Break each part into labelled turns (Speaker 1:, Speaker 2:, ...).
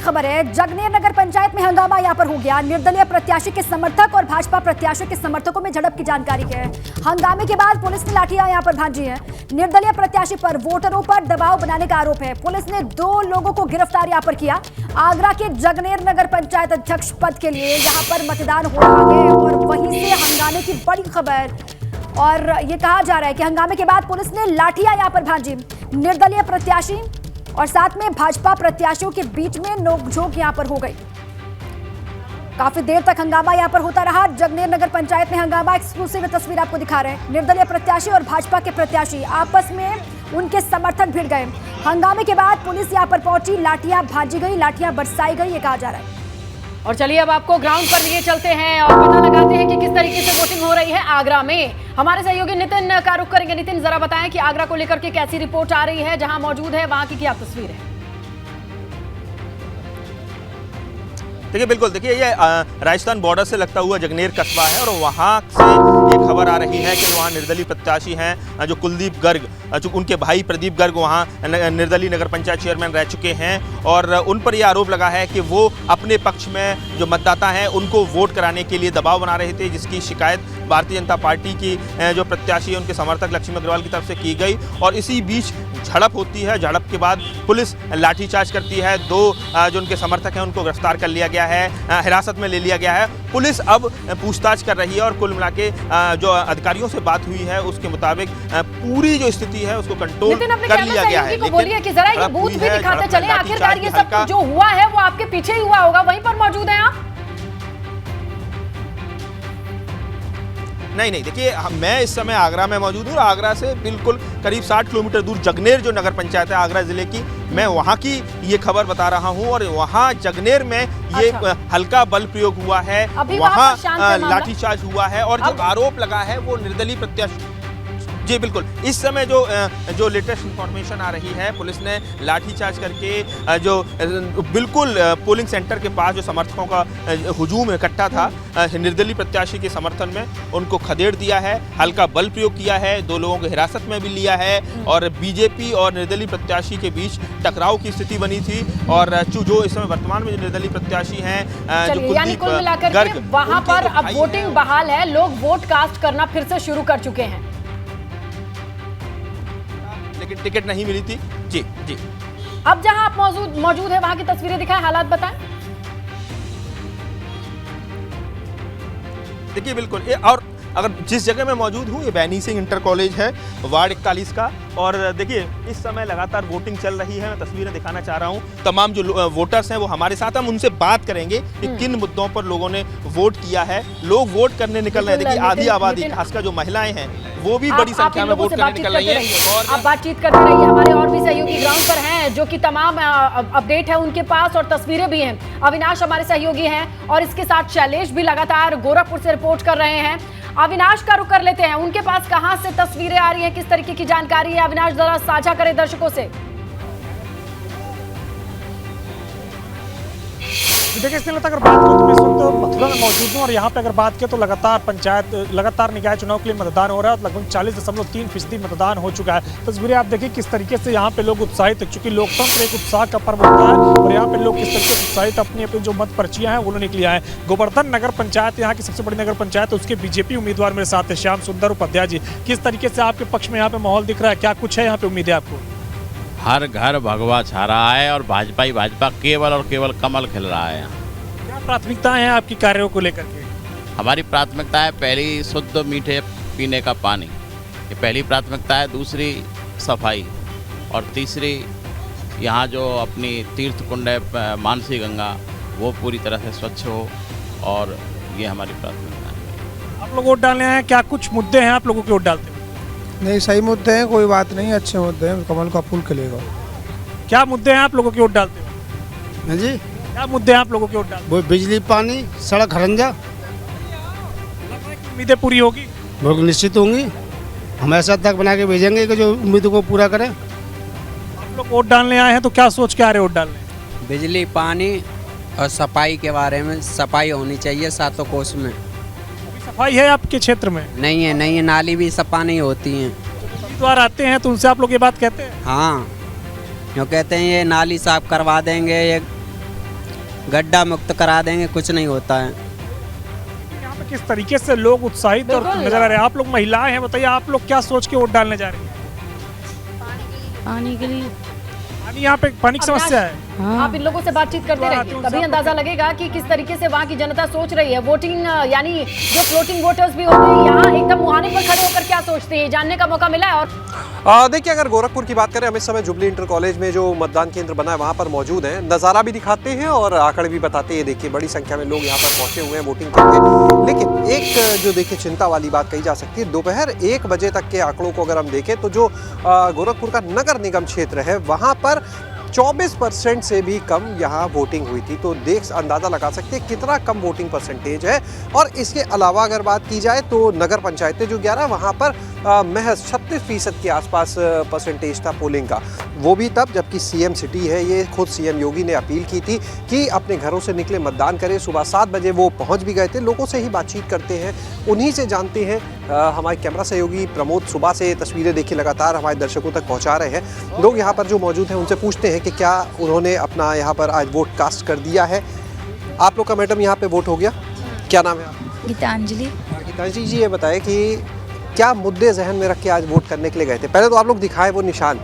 Speaker 1: खबर है, जगनेर नगर पंचायत में हंगामा यहाँ पर हो गया। निर्दलीय प्रत्याशी के समर्थक और भाजपा प्रत्याशी के समर्थकों में झड़प की जानकारी है। हंगामे के बाद पुलिस ने लाठियां यहाँ पर भांजी है। निर्दलीय प्रत्याशी पर वोटरों पर दबाव बनाने का आरोप है। पुलिस ने 2 लोगों को गिरफ्तार यहाँ पर किया। आगरा के जगनेर नगर पंचायत अध्यक्ष पद के लिए यहाँ पर मतदान हो रहा है और वहीं से हंगामे की बड़ी खबर। और ये कहा जा रहा है कि हंगामे के बाद पुलिस ने लाठियां यहाँ पर भांजी। निर्दलीय प्रत्याशी और साथ में भाजपा प्रत्याशियों के बीच में नोकझोंक यहां पर हो गई। काफी देर तक हंगामा यहां पर होता रहा। जगनेर नगर पंचायत में हंगामा, एक्सक्लूसिव तस्वीर आपको दिखा रहे हैं। निर्दलीय प्रत्याशी और भाजपा के प्रत्याशी आपस में उनके समर्थक भिड़ गए। हंगामे के बाद पुलिस यहां पर पहुंची, लाठियां भांजी गई, लाठियां बरसाई गई, ये कहा जा रहा है।
Speaker 2: और चलिए अब आपको ग्राउंड पर लिए चलते हैं और पता लगाते हैं कि किस तरीके से वोटिंग हो रही है आगरा में। हमारे सहयोगी नितिन का रुख करेंगे। नितिन, जरा बताएं कि आगरा को लेकर के कैसी रिपोर्ट आ रही है, जहां मौजूद है वहां की क्या तस्वीर है?
Speaker 3: देखिए, बिल्कुल देखिए, ये राजस्थान बॉर्डर से लगता हुआ जगनेर कस्बा है और वहाँ से ये खबर आ रही है कि वहाँ निर्दलीय प्रत्याशी हैं जो कुलदीप गर्ग, जो उनके भाई प्रदीप गर्ग वहाँ निर्दलीय नगर पंचायत चेयरमैन रह चुके हैं और उन पर यह आरोप लगा है कि वो अपने पक्ष में जो मतदाता हैं उनको वोट कराने के लिए दबाव बना रहे थे, जिसकी शिकायत भारतीय जनता पार्टी की जो प्रत्याशी है उनके समर्थक लक्ष्मी अग्रवाल की तरफ से की गई। और इसी बीच झड़प होती है। झड़प के बाद पुलिस लाठीचार्ज करती है। 2 जो उनके समर्थक हैं उनको गिरफ्तार कर लिया गया है, हिरासत में ले लिया गया है। पुलिस अब पूछताछ कर रही है और कुल मिला के जो अधिकारियों से बात हुई है उसके मुताबिक पूरी जो स्थिति है उसको कंट्रोल कर लिया गया है।
Speaker 2: बोलिए कि जरा ये बूथ भी दिखाते चले, आखिरकार ये सब जो हुआ है वो आपके पीछे ही हुआ होगा, वहीं पर मौजूद हैं आप?
Speaker 3: नहीं, देखिए, मैं इस समय आगरा में मौजूद हूँ। आगरा से बिल्कुल करीब 60 किलोमीटर दूर जगनेर जो नगर पंचायत है आगरा जिले की, मैं वहाँ की ये खबर बता रहा हूँ। और वहाँ जगनेर में ये हल्का बल प्रयोग हुआ है, वहाँ लाठीचार्ज हुआ है और जो आरोप लगा है वो निर्दलीय प्रत्याशी। जी बिल्कुल, इस समय जो लेटेस्ट इंफॉर्मेशन आ रही है, पुलिस ने लाठीचार्ज करके जो बिल्कुल पोलिंग सेंटर के पास जो समर्थकों का हुजूम इकट्ठा था निर्दलीय प्रत्याशी के समर्थन में, उनको खदेड़ दिया है, हल्का बल प्रयोग किया है, 2 लोगों को हिरासत में भी लिया है और बीजेपी और निर्दलीय प्रत्याशी के बीच टकराव की स्थिति बनी थी। और जो इस समय वर्तमान में जो निर्दलीय प्रत्याशी हैं जो कुलदीप गर्ग,
Speaker 2: वहां पर अब वोटिंग बहाल है, लोग वोट कास्ट करना फिर से शुरू कर चुके हैं,
Speaker 3: लेकिन टिकट नहीं मिली थी। जी।
Speaker 2: अब जहां आप मौजूद है वहां की तस्वीरें दिखाएं, हालात बताएं।
Speaker 3: देखिए, बिल्कुल, और अगर जिस जगह मैं मौजूद हूँ ये बैनी सिंह इंटर कॉलेज है, वार्ड 41 का। और देखिए, इस समय लगातार वोटिंग चल रही है। मैं तस्वीरें दिखाना चाह रहा हूँ। तमाम जो वोटर्स हैं वो हमारे साथ, हम उनसे बात करेंगे कि किन मुद्दों पर लोगों ने वोट किया है। लोग वोट करने निकल रहे हैं। देखिए, आधी आबादी खासकर जो महिलाएं हैं वो भी बड़ी संख्या में वोट करने निकल रही है।
Speaker 2: और आप बातचीत करते रहिए, हमारे और भी सहयोगी ग्राउंड पर हैं जो कि तमाम अपडेट है उनके पास और तस्वीरें भी हैं। अविनाश हमारे सहयोगी हैं और इसके साथ शैलेश भी लगातार गोरखपुर से रिपोर्ट कर रहे हैं। अविनाश का रुख कर लेते हैं, उनके पास कहां से तस्वीरें आ रही हैं, किस तरीके की जानकारी है? अविनाश, जरा साझा करें दर्शकों से।
Speaker 4: देखिए, इसलिए अगर बात करूँ तो मैं इस वक्त मथुरा में मौजूद हूँ और यहाँ पे अगर बात करें तो लगातार निकाय चुनाव के लिए मतदान हो रहा है। लगभग 40.3% मतदान हो चुका है। तस्वीरें आप देखिए किस तरीके से यहाँ पे लोग उत्साहित, चूंकि लोकतंत्र एक उत्साह का पर्व होता है और यहाँ पे लोग किस तरीके से उत्साहित अपनी जो मत पर्चियाँ हैं वो लेने के लिए आए। गोवर्धन नगर पंचायत यहाँ की सबसे बड़ी नगर पंचायत, उसके बीजेपी उम्मीदवार मेरे साथ है श्याम सुंदर उपाध्याय जी। किस तरीके से आपके पक्ष में यहाँ पे माहौल दिख रहा है, क्या कुछ है यहाँ पे उम्मीद है आपको?
Speaker 5: हर घर भगवा छा रहा है और भाजपा केवल और केवल कमल खिल रहा है।
Speaker 4: क्या प्राथमिकताएं हैं आपकी कार्यों को लेकर के?
Speaker 5: हमारी प्राथमिकता है, पहली शुद्ध मीठे पीने का पानी, ये पहली प्राथमिकता है। दूसरी सफाई और तीसरी यहाँ जो अपनी तीर्थ कुंड है मानसी गंगा, वो पूरी तरह से स्वच्छ हो, और ये हमारी प्राथमिकता है।
Speaker 4: आप लोग वोट डालने आए हैं, क्या कुछ मुद्दे हैं आप लोगों के वोट डालते हैं?
Speaker 6: नहीं, सही मुद्दे हैं, कोई बात नहीं, अच्छे मुद्दे हैं, कमल का फूल खिलेगा।
Speaker 4: क्या मुद्दे हैं आप लोगों के वोट डालते हैं?
Speaker 6: जी,
Speaker 4: क्या मुद्दे हैं आप लोगों के वोट डालते हैं?
Speaker 6: वो बिजली, पानी, सड़क, हरंजा।
Speaker 4: उम्मीदें पूरी होगी?
Speaker 6: बिल्कुल निश्चित होंगी। हम ऐसा तक बना के भेजेंगे कि जो उम्मीदों को पूरा करें।
Speaker 4: आप लोग वोट डालने आए हैं तो क्या सोच के आ रहे वोट डालने?
Speaker 7: बिजली, पानी और सफाई के बारे में। सफाई होनी चाहिए 7 कोस में।
Speaker 4: सफाई है आपके क्षेत्र में?
Speaker 7: नहीं है, नाली भी सफा नहीं होती हैं।
Speaker 4: उम्मीदवार आते हैं तो उनसे आप लोग ये बात कहते हैं?
Speaker 7: हाँ, जो कहते हैं ये नाली साफ करवा देंगे, ये गड्ढा मुक्त करा देंगे, कुछ नहीं होता है।
Speaker 4: यहाँ पे किस तरीके से लोग उत्साहित और
Speaker 2: बिल्कुल।
Speaker 4: नजर आ रहे हैं। आप लोग महिलाएं हैं, बताइए आप लोग क्या सोच के वोट डालने जा रही हैं?
Speaker 8: पानी के लिए।
Speaker 4: पानी, यहाँ पे पानी की समस्या है।
Speaker 2: आप इन लोगों से बातचीत करते रहिए, तभी अंदाजा लगेगा कि किस तरीके से वहाँ की जनता सोच रही है। वोटिंग यानी जो फ्लोटिंग वोटर्स भी होते हैं यहाँ एकदम मुहाने पर खड़े होकर क्या सोचते हैं, जानने का मौका मिला है। और
Speaker 9: देखिए, अगर गोरखपुर की बात करें, हम इस समय जुबली इंटर कॉलेज में जो मतदान केंद्र बना है वहाँ पर मौजूद हैं। नज़ारा भी दिखाते हैं और आंकड़े भी बताते हैं। देखिए, बड़ी संख्या में लोग यहाँ पर पहुँचे हुए हैं वोटिंग के लिए। लेकिन एक जो देखिए चिंता वाली बात कही जा सकती है, दोपहर 1 बजे तक के आंकड़ों को अगर हम देखें तो जो गोरखपुर का नगर निगम क्षेत्र है वहाँ पर 24% से भी कम यहाँ वोटिंग हुई थी। तो देख अंदाज़ा लगा सकते हैं कितना कम वोटिंग परसेंटेज है। और इसके अलावा अगर बात की जाए तो नगर पंचायतें जो 11 वहाँ पर महज 36% के आसपास परसेंटेज था पोलिंग का। वो भी तब जबकि सीएम सिटी है, ये खुद सीएम योगी ने अपील की थी कि अपने घरों से निकले मतदान करें। सुबह 7 बजे वो पहुँच भी गए थे। लोगों से ही बातचीत करते हैं, उन्हीं से जानते हैं। हमारे कैमरा सहयोगी प्रमोद सुबह से तस्वीरें देखिए लगातार हमारे दर्शकों तक पहुँचा रहे हैं। लोग यहाँ पर जो मौजूद हैं उनसे पूछते हैं कि क्या उन्होंने अपना यहाँ पर आज वोट कास्ट कर दिया है। आप लोग का मैडम यहाँ पे वोट हो गया, क्या नाम है आपका?
Speaker 8: गीतांजलि।
Speaker 9: गीतांजलि जी, ये बताएं कि क्या मुद्दे जहन में रख के आज वोट करने के लिए गए थे? पहले तो आप लोग दिखाए वो निशान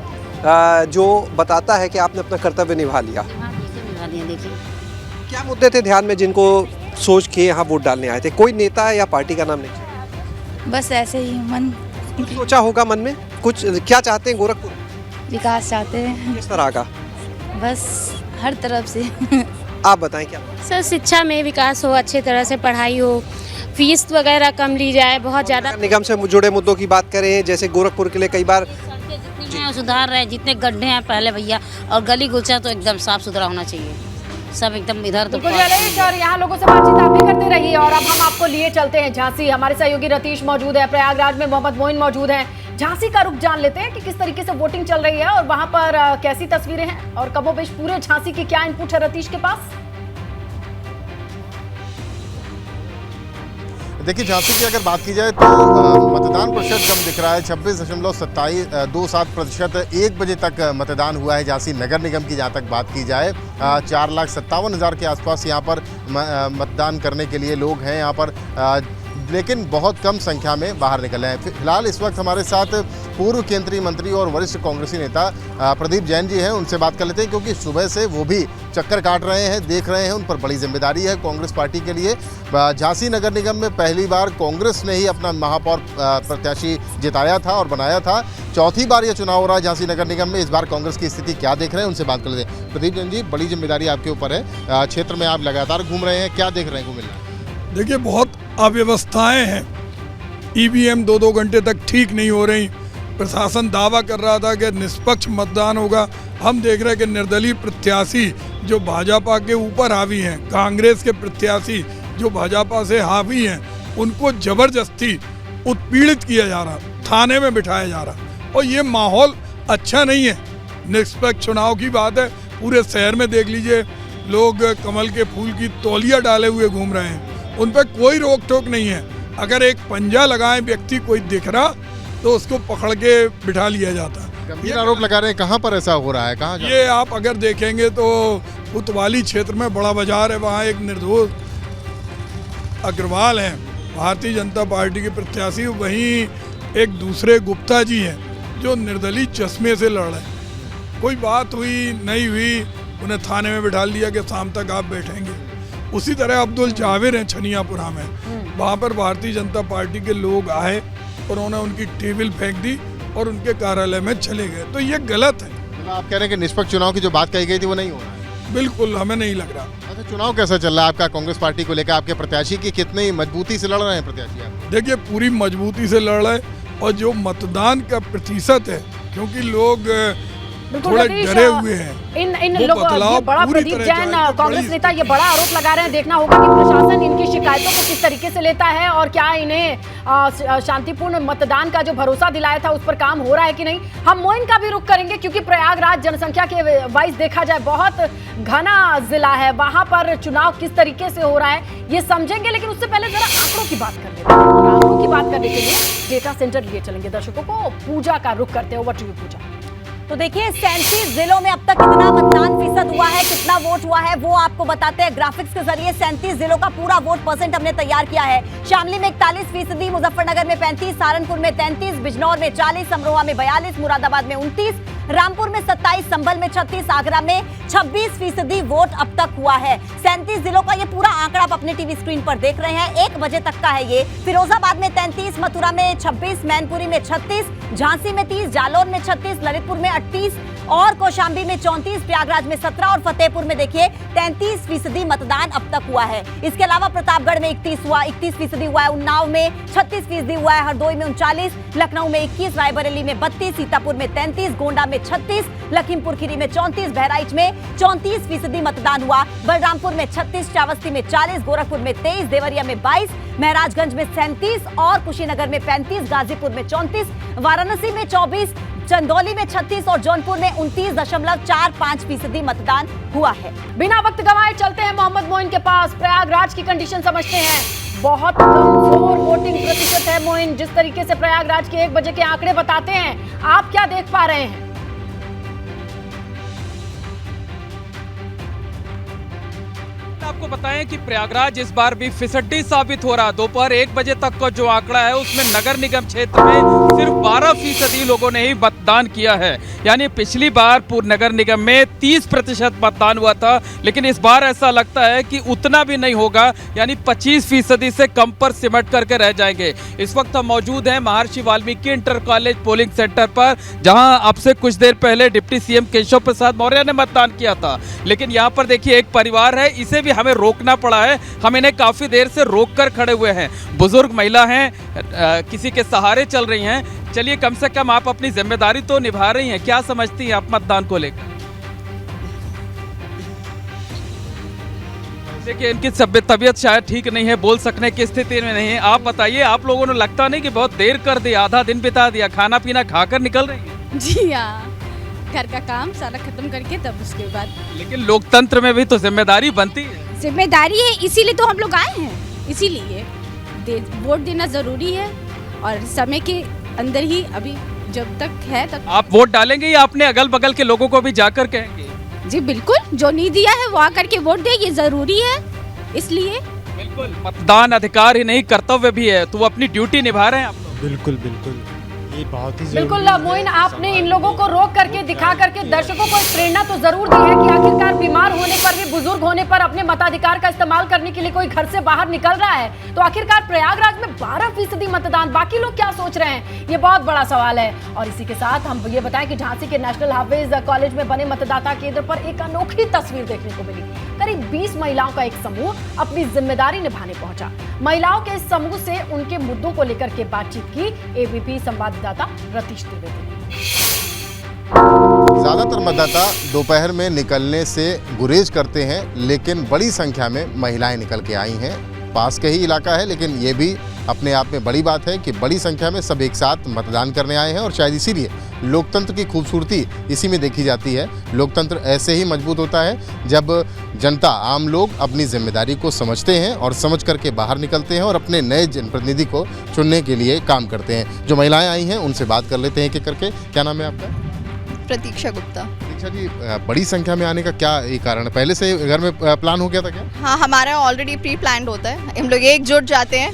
Speaker 9: जो बताता है कि आपने अपना कर्तव्य निभा लिया।
Speaker 8: देखिए
Speaker 9: क्या मुद्दे थे ध्यान में जिनको सोच के यहाँ वोट डालने आए थे? कोई नेता या पार्टी का नाम नहीं?
Speaker 8: बस ऐसे ही मन
Speaker 9: कुछ सोचा होगा मन में, कुछ क्या चाहते हैं गोरखपुर?
Speaker 8: विकास चाहते हैं,
Speaker 9: किस तरह का?
Speaker 8: बस हर तरफ से।
Speaker 9: आप बताएं क्या?
Speaker 10: सर, शिक्षा में विकास हो, अच्छे तरह से पढ़ाई हो, फीस वगैरह कम ली जाए, बहुत ज़्यादा।
Speaker 9: निगम से जुड़े मुद्दों की बात करें, जैसे गोरखपुर के लिए कई बार
Speaker 10: सुधार रहे, जितने गड्ढे हैं पहले भैया, और गली गुलचा तो एकदम साफ सुथरा होना चाहिए, सब एकदम इधर तो।
Speaker 2: बिल्कुल जलेश, और यहाँ लोगों से बातचीत आप भी करते रहिए। और अब हम आपको लिए चलते हैं झांसी। हमारे सहयोगी रतीश मौजूद है, प्रयागराज में मोहम्मद मोइन मौजूद हैं। झांसी का रुख जान लेते हैं कि किस तरीके से वोटिंग चल रही है और वहां पर कैसी तस्वीरें हैं और कमोबेश पूरे झांसी की क्या इनपुट है रतीश के पास।
Speaker 11: देखिए, झांसी की अगर बात की जाए तो मतदान प्रतिशत कम दिख रहा है, 26.27%। 1 बजे तक मतदान हुआ है झांसी नगर निगम की। जहाँ तक बात की जाए 4,57,000 के आसपास यहाँ पर मतदान करने के लिए लोग हैं यहाँ पर, लेकिन बहुत कम संख्या में बाहर निकले हैं। फिलहाल इस वक्त हमारे साथ पूर्व केंद्रीय मंत्री और वरिष्ठ कांग्रेसी नेता प्रदीप जैन जी हैं, उनसे बात कर लेते हैं, क्योंकि सुबह से वो भी चक्कर काट रहे हैं, देख रहे हैं। उन पर बड़ी जिम्मेदारी है कांग्रेस पार्टी के लिए। झांसी नगर निगम में पहली बार कांग्रेस ने ही अपना महापौर प्रत्याशी जिताया था और बनाया था। चौथी बार ये चुनाव हो रहा है झांसी नगर निगम में। इस बार कांग्रेस की स्थिति क्या देख रहे हैं, उनसे बात कर लेते हैं। प्रदीप जैन जी, बड़ी जिम्मेदारी आपके ऊपर है, क्षेत्र में आप लगातार घूम रहे हैं, क्या देख रहे हैं घूम रहे?
Speaker 12: देखिए, बहुत अव्यवस्थाएं हैं। ईवीएम 2-2 घंटे तक ठीक नहीं हो रही। प्रशासन दावा कर रहा था कि निष्पक्ष मतदान होगा। हम देख रहे हैं कि निर्दलीय प्रत्याशी जो भाजपा के ऊपर हावी हैं, कांग्रेस के प्रत्याशी जो भाजपा से हावी हैं, उनको जबरदस्ती उत्पीड़ित किया जा रहा, थाने में बिठाया जा रहा, और ये माहौल अच्छा नहीं है। निष्पक्ष चुनाव की बात है, पूरे शहर में देख लीजिए, लोग कमल के फूल की तौलिया डाले हुए घूम रहे हैं, उन पर कोई रोक टोक नहीं है। अगर एक पंजा लगाए व्यक्ति कोई दिख रहा तो उसको पकड़ के बिठा लिया जाता है।
Speaker 11: गंभीर आरोप लगा रहे हैं, कहाँ पर ऐसा हो रहा है, कहाँ?
Speaker 12: ये आप अगर देखेंगे तो कोतवाली क्षेत्र में बड़ा बाजार है, वहाँ एक निर्दोष अग्रवाल हैं, भारतीय जनता पार्टी के प्रत्याशी। वहीं एक दूसरे गुप्ता जी हैं जो निर्दलीय चश्मे से लड़ रहे हैं। कोई बात हुई नहीं हुई, उन्हें थाने में बिठा लिया कि शाम तक आप बैठेंगे। उसी तरह अब्दुल जावेर हैं छनियापुरा में, वहाँ पर भारतीय जनता पार्टी के लोग आए और उन्होंने उनकी टेबल फेंक दी और उनके कार्यालय में चले गए। तो ये गलत है।
Speaker 11: आप कह रहे हैं कि निष्पक्ष चुनाव की जो बात कही गई थी वो नहीं हो रहा है?
Speaker 12: बिल्कुल, हमें नहीं लग रहा।
Speaker 11: अच्छा, चुनाव कैसा चल रहा है आपका कांग्रेस पार्टी को लेकर? आपके प्रत्याशी की कितनी मजबूती से लड़ रहे हैं प्रत्याशी आप?
Speaker 12: देखिए, पूरी मजबूती से लड़ रहे हैं, और जो मतदान का प्रतिशत है, क्योंकि लोग थोड़े डरे हुए हैं,
Speaker 2: इन लोगों, ये बड़ा प्रदीप जैन कांग्रेस नेता ये बड़ा आरोप लगा रहे हैं। देखना होगा कि प्रशासन इनकी शिकायतों को किस तरीके से लेता है और क्या इन्हें शांतिपूर्ण मतदान का जो भरोसा दिलाया था उस पर काम हो रहा है कि नहीं। हम मोइन का भी रुख करेंगे, क्योंकि प्रयागराज जनसंख्या के वाइज देखा जाए बहुत घना जिला है, वहां पर चुनाव किस तरीके से हो रहा है ये समझेंगे। लेकिन उससे पहले जरा आंकड़ों की बात कर लेते हैं, और आंकड़ों की बात करने के लिए डेटा सेंटर लिए चलेंगे दर्शकों को। पूजा का रुख करते हैं, ओवर टू यू पूजा।
Speaker 1: तो देखिए, 37 जिलों में अब तक कितना मतदान
Speaker 13: प्रतिशत हुआ है, कितना वोट हुआ है वो आपको बताते हैं ग्राफिक्स के जरिए। 37 जिलों का पूरा वोट परसेंट हमने तैयार किया है। शामली में 41%, मुजफ्फरनगर में 35%, सहारनपुर में 33%, बिजनौर में 40%, अमरोहा में 42%, मुरादाबाद में 29%, रामपुर में 27%, संभल में 36%, आगरा में 26% वोट अब तक हुआ है। 37 जिलों का ये पूरा आंकड़ा आप अपने टीवी स्क्रीन पर देख रहे हैं, 1 बजे तक का है ये। फिरोजाबाद में 33%, मथुरा में 26%, मैनपुरी में 36%, झांसी में 30%, जालौर में 36%, ललितपुर में 38% और कौशाम्बी में 34%, प्रयागराज में 17% और फतेहपुर में देखिए 33% मतदान अब तक हुआ है। इसके अलावा प्रतापगढ़ में 31% हुआ है, उन्नाव में 36% हुआ है, हरदोई में 39%, लखनऊ में 21%, रायबरेली में 32%, सीतापुर में 33%, गोंडा में 36%, लखीमपुर खीरी में 34%, बहराइच में 34% मतदान हुआ, बलरामपुर में 36%, श्रावस्ती में 40%, गोरखपुर में 23%, देवरिया में 22%, महराजगंज में 37% और कुशीनगर में 35%, गाजीपुर में 34%, वाराणसी में 24%, चंदौली में 36% और जौनपुर में 29.45% मतदान हुआ है।
Speaker 2: बिना वक्त गंवाए चलते हैं मोहम्मद मोइन के पास, प्रयागराज की कंडीशन समझते हैं। बहुत कमजोर वोटिंग प्रतिशत है मोइन, जिस तरीके से प्रयागराज के 1 बजे के आंकड़े बताते हैं, आप क्या देख पा रहे हैं?
Speaker 14: आपको बताएं कि प्रयागराज इस बार भी फिसड्डी साबित हो रहा। दोपहर 1 बजे तक का जो आंकड़ा है उसमें नगर निगम क्षेत्र में सिर्फ 12% लोगों ने ही मतदान किया है। यानी पिछली बार पूर्व नगर निगम में 30% मतदान हुआ था, लेकिन इस बार ऐसा लगता है कि उतना भी नहीं होगा, यानी 25% से कम पर सिमट करके रह जाएंगे। इस वक्त हम मौजूद हैं महर्षि Valmiki inter college polling centre पर, जहां अब से कुछ देर पहले डिप्टी सीएम केशव प्रसाद मौर्य ने मतदान किया था। लेकिन यहाँ पर देखिए एक परिवार है, इसे भी हमें रोकना पड़ा है। हम इन्हें काफी देर से रोक कर खड़े हुए हैं। बुजुर्ग महिला हैं, किसी के सहारे चल रही हैं। चलिए, कम से कम आप अपनी जिम्मेदारी तो निभा रही हैं। क्या समझती हैं आप मतदान को लेकर? देखिए, इनकी तबीयत शायद ठीक नहीं है, बोल सकने की स्थिति में नहीं है। आप बताइए, आप लोगों ने लगता नहीं कि बहुत देर कर दी, आधा दिन बिता दिया, खाना पीना खाकर निकल रही है?
Speaker 8: जी हाँ, घर का काम सारा खत्म करके तब उसके बाद।
Speaker 14: लेकिन लोकतंत्र में भी तो जिम्मेदारी बनती है।
Speaker 8: जिम्मेदारी है, इसीलिए तो हम लोग आए हैं, इसीलिए वोट देना जरूरी है और समय के अंदर ही अभी जब तक है तब।
Speaker 14: आप वोट डालेंगे या अपने अगल बगल के लोगों को भी जाकर कहेंगे?
Speaker 8: जी बिल्कुल, जो नहीं दिया है वो आकर के वोट दे, ये जरूरी है, इसलिए।
Speaker 14: बिल्कुल, मतदान अधिकार ही नहीं कर्तव्य भी है, तो वो अपनी ड्यूटी निभा रहे हैं आप लोग।
Speaker 4: बिल्कुल बिल्कुल, ये बहुत ही
Speaker 2: बिल्कुल मोइन, आपने इन लोगों को रोक करके दिखा करके दर्शकों को एक प्रेरणा तो जरूर दी है कि आखिरकार बीमार होने पर भी, बुजुर्ग होने पर अपने मताधिकार का इस्तेमाल करने के लिए कोई घर से बाहर निकल रहा है। तो आखिरकार प्रयागराज में 12% मतदान, बाकी लोग क्या सोच रहे हैं, ये बहुत बड़ा सवाल है। और इसी के साथ हम ये बताएं कि झांसी के नेशनल हाफिज कॉलेज में बने मतदाता केंद्र पर एक अनोखी तस्वीर देखने को मिली। करीब 20 महिलाओं का एक समूह अपनी जिम्मेदारी निभाने पहुंचा। महिलाओं के इस समूह से उनके मुद्दों को लेकर के बातचीत की एबीपी संवाददाता रतीश त्रिवेदी ने।
Speaker 11: ज़्यादातर मतदाता दोपहर में निकलने से गुरेज करते हैं, लेकिन बड़ी संख्या में महिलाएं निकल के आई हैं। पास के ही इलाका है, लेकिन ये भी अपने आप में बड़ी बात है कि बड़ी संख्या में सब एक साथ मतदान करने आए हैं। और शायद इसीलिए लोकतंत्र की खूबसूरती इसी में देखी जाती है। लोकतंत्र ऐसे ही मजबूत होता है जब जनता, आम लोग अपनी जिम्मेदारी को समझते हैं और समझ करके बाहर निकलते हैं और अपने नए जनप्रतिनिधि को चुनने के लिए काम करते हैं। जो महिलाएं आई हैं उनसे बात कर लेते हैं एक एक करके। क्या नाम है आपका?
Speaker 8: प्रतीक्षा गुप्ता।
Speaker 11: प्रतीक्षा जी, बड़ी संख्या में आने का क्या ये कारण है? पहले से घर में प्लान हो गया था क्या?
Speaker 8: हाँ, हमारा ऑलरेडी प्री प्लान्ड होता है। हम लोग एकजुट जाते हैं,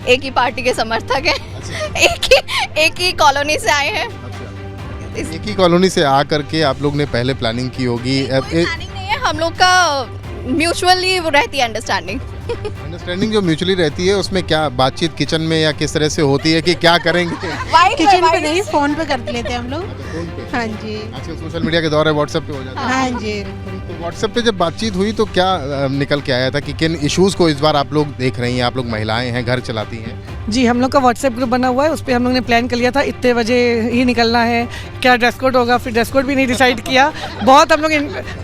Speaker 8: एक ही पार्टी के समर्थक हैं। अच्छा। एक ही कॉलोनी से आए हैं।
Speaker 11: अच्छा। एक ही कॉलोनी से आ करके आप लोग ने पहले प्लानिंग की होगी?
Speaker 8: प्लानिंग नहीं है, हम लोग का म्यूचुअली रहती है अंडरस्टैंडिंग।
Speaker 11: अंडरस्टैंडिंग जो म्यूचुअली रहती है, उसमें क्या बातचीत किचन में या किस तरह से होती है कि क्या करेंगे?
Speaker 8: किचन पे नहीं, फोन पे कर लेते हैं हम लोग। हाँ जी,
Speaker 11: आजकल सोशल मीडिया के दौर है, व्हाट्सएप पे हो जाता है।
Speaker 8: हाँ जी।
Speaker 11: तो व्हाट्सएप पे जब बातचीत हुई तो क्या निकल के आया था कि किन इश्यूज को इस बार आप लोग देख रही हैं? आप लोग महिलाएं हैं, घर चलाती हैं।
Speaker 15: जी, हम लोग का व्हाट्सएप ग्रुप बना हुआ है, उस पर हम लोग ने प्लान कर लिया था इतने बजे ही निकलना है, क्या ड्रेस कोड होगा, फिर ड्रेस कोड भी नहीं डिसाइड किया। बहुत हम लोग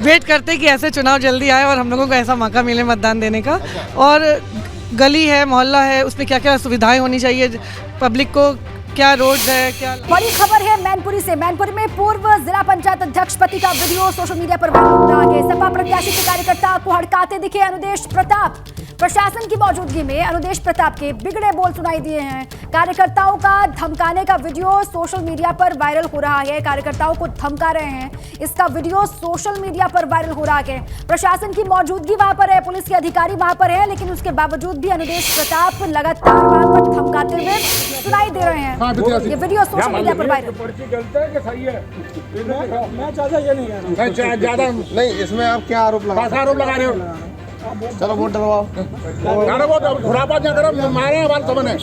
Speaker 15: वेट करते हैं कि ऐसे चुनाव जल्दी आए और हम लोगों को ऐसा मौका मिले मतदान देने का। और गली है, मोहल्ला है, उसमें क्या क्या सुविधाएं होनी चाहिए, पब्लिक को क्या रोड है, क्या।
Speaker 1: बड़ी खबर है मैनपुरी से। मैनपुरी में पूर्व जिला पंचायत अध्यक्ष पति का वीडियो सोशल मीडिया पर वायरल हो रहा है। सपा प्रत्याशी के कार्यकर्ता को हड़काते दिखे अनुदेश प्रताप। प्रशासन की मौजूदगी में अनुदेश प्रताप के बिगड़े बोल सुनाई दिए हैं। कार्यकर्ताओं का धमकाने का वीडियो सोशल मीडिया पर वायरल हो रहा है। कार्यकर्ताओं को धमका रहे हैं, इसका वीडियो सोशल मीडिया पर वायरल हो रहा है। प्रशासन की मौजूदगी वहां पर है, पुलिस के अधिकारी वहां पर है, लेकिन उसके बावजूद भी अनुदेश प्रताप लगातार वहां पर धमकाते हुए सुनाई दे रहे हैं। ये वीडियो सोशल मीडिया पर वायरल।
Speaker 11: ज्यादा नहीं, इसमें आप क्या आरोप लगा रहे हो? चलो वोट डलवाओ। खुरापात ना करो, मारे हैं बाल समझ है।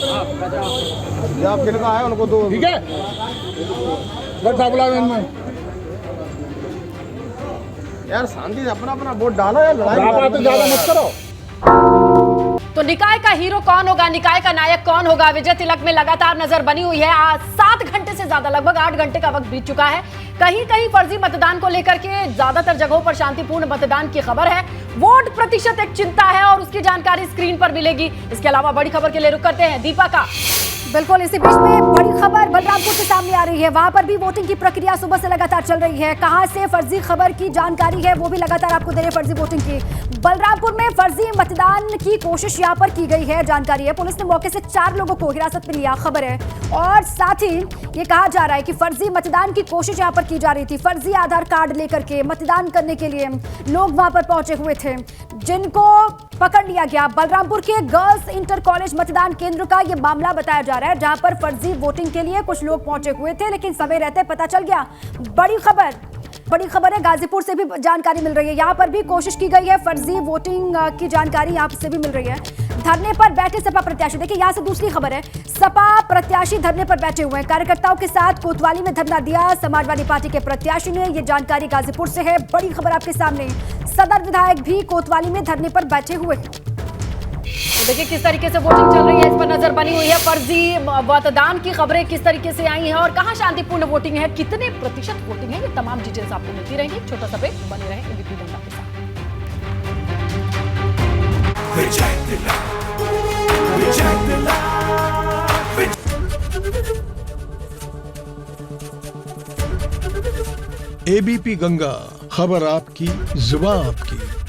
Speaker 11: आप किन का है उनको दो, ठीक है? यार शांति से अपना अपना वोट डालो यार, लड़ाई ज्यादा मत करो।
Speaker 2: तो निकाय का हीरो कौन होगा, निकाय का नायक कौन होगा? विजय तिलक में लगातार नजर बनी हुई है। आज 7 घंटे से ज्यादा, लगभग 8 घंटे का वक्त बीत चुका है। कहीं कहीं फर्जी मतदान को लेकर के ज्यादातर जगहों पर शांतिपूर्ण मतदान की खबर है। वोट प्रतिशत एक चिंता है और उसकी जानकारी स्क्रीन पर मिलेगी। इसके अलावा बड़ी खबर के लिए रुक करते हैं दीपा का।
Speaker 1: बिल्कुल, इसी बीच में बड़ी खबर बलरामपुर से सामने आ रही है। वहां पर भी वोटिंग की प्रक्रिया सुबह से लगातार चल रही है। कहां से फर्जी खबर की जानकारी है वो भी लगातार आपको दे रहे हैं। फर्जी वोटिंग की बलरामपुर में फर्जी मतदान की कोशिश यहां पर की गई है, जानकारी है। पुलिस ने मौके से 4 लोगों को हिरासत में लिया, खबर है। और साथ ही ये कहा जा रहा है कि फर्जी मतदान की कोशिश यहां पर की जा रही थी। फर्जी आधार कार्ड लेकर के मतदान करने के लिए लोग वहां पर पहुंचे हुए थे, जिनको पकड़ लिया गया। बलरामपुर के गर्ल्स इंटर कॉलेज मतदान केंद्र का ये मामला बताया जा रहा है, जहां पर फर्जी वोटिंग के लिए कुछ लोग पहुंचे हुए थे, लेकिन समय रहते पता चल गया। बड़ी खबर है, गाजीपुर से भी जानकारी मिल रही है। यहाँ पर भी कोशिश की गई है, फर्जी वोटिंग की जानकारी यहाँ से भी मिल रही है। धरने पर बैठे सपा प्रत्याशी, देखिए यहाँ से दूसरी खबर है, सपा प्रत्याशी धरने पर बैठे हुए हैं। कार्यकर्ताओं के साथ कोतवाली में धरना दिया समाजवादी पार्टी के प्रत्याशी ने। ये जानकारी गाजीपुर से है, बड़ी खबर आपके सामने। सदर विधायक भी कोतवाली में धरने पर बैठे हुए हैं।
Speaker 2: तो देखिए किस तरीके से वोटिंग चल रही है, इस पर नजर बनी हुई है। फर्जी मतदान की खबरें किस तरीके से आई हैं और कहां शांतिपूर्ण वोटिंग है, कितने प्रतिशत वोटिंग है, ये तमाम डिटेल्स आपको मिलती रहेंगी। छोटा सा ब्रेक, बने रहें एबीपी गंगा के साथ।
Speaker 12: एबीपी गंगा, खबर आपकी, जुबान आपकी।